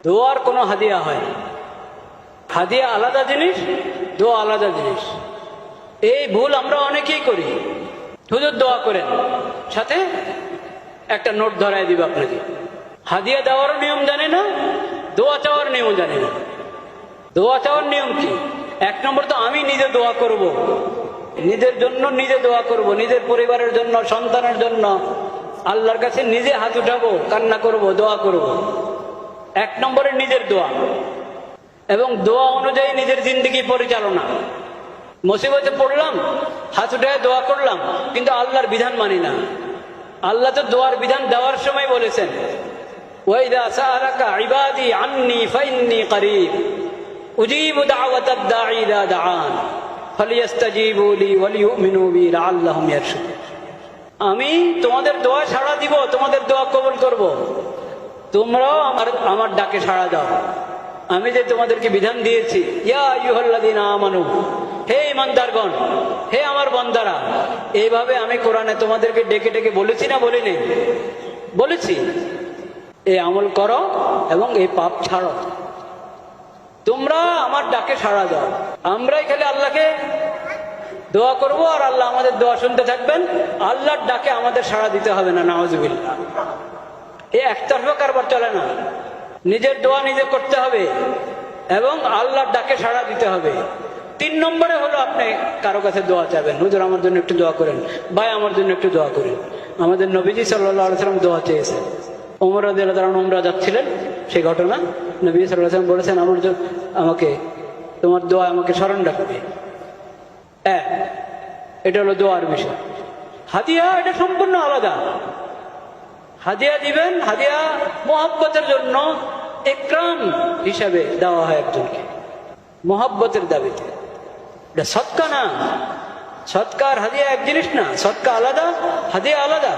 দোয়ার কোনো হাদিয়া হয় না। হাদিয়া আলাদা জিনিস, দোয়া আলাদা জিনিস। এই ভুল আমরা অনেকেই করি। হুজুর দোয়া করেন, সাথে একটা নোট ধরায় দিব আপনাকে। হাদিয়া দেওয়ারও নিয়ম জানে না, দোয়া চাওয়ার নিয়ম জানে না। দোয়া চাওয়ার নিয়ম কি? এক নম্বর তো আমি নিজে দোয়া করব, নিজের জন্য নিজে দোয়া করব, নিজের পরিবারের জন্য, সন্তানের জন্য আল্লাহর কাছে নিজে হাত উঠাবো, কান্না করব, দোয়া করব। এক নম্বরে নিজের দোয়া, এবং দোয়া অনুযায়ী নিজের জিন্দেগি পরিচালনা। মুসিবতে পড়লাম, হাত উঠায় দোয়া করলাম, কিন্তু আল্লাহর বিধান মানি না। আল্লাহ তো দোয়ার বিধান দেওয়ার সময় বলেছেন, ওয়াইদা সাআলাকা ইবাদি আন্নী ফাইন্নী করিব উজিবু দাওয়াতাদ দাঈ ইযা দাআন ফালিয়াস্তাজিবু লি ওয়ালিয়ুমিনু বি লাআল্লাহুম ইয়ারশুদুন। আমি তোমাদের দোয়া সাড়া দিব, তোমাদের দোয়া কবুল করব, তোমরাও আমার ডাকে সাড়া দাও। আমি যে তোমাদেরকে বিধান দিয়েছি, ইয়া আইয়ুহাল্লাযীনা আমানু, হে ঈমানদারগণ, হে আমার বান্দারা, এইভাবে আমি কোরআনে তোমাদেরকে ডেকে ডেকে বলেছি না বলিনি? বলেছি। এই আমল করো এবং এই পাপ ছাড়ো, তোমরা আমার ডাকে সাড়া দাও। আমরাই খালি আল্লাহকে দোয়া করব আর আল্লাহ আমাদের দোয়া শুনতে থাকবেন। আল্লাহর ডাকে আমাদের সাড়া দিতে হবে না, নাউজুবিল্লাহ। এই একতরফা কারবার চলে না। নিজের দোয়া নিজে করতে হবে এবং আল্লাহর ডাকে সাড়া দিতে হবে। 3 নম্বরে হলো আপনি কারো কাছে দোয়া চাবেন, হুজুর আমার জন্য একটু দোয়া করেন, ভাই আমার জন্য একটু দোয়া করেন। আমাদের নবীজি সাল্লাল্লাহু আলাইহি ওয়াসাল্লাম দোয়া চেয়েছেন। ওমর রাদিয়াল্লাহু তাআলা উমরা যাচ্ছিলেন, সেই ঘটনা নবী সাল্লাল্লাহু আলাইহি ওয়াসাল্লাম বলেছেন, আমাকে তোমার দোয়া আমাকে স্মরণ রাখবে। এটা হলো দোয়ার বিষয়। হাদিয়া এটা সম্পূর্ণ আলাদা। হাদিয়া দিবেন, হাদিয়া মহব্বতের জন্য, ইকরাম হিসাবে দেওয়া হয় একজনকে, মহব্বতের দাবিতে। এটা সদকা না। সদকা আর হাদিয়া এক জিনিস না। সদকা আলাদা, হাদিয়া আলাদা।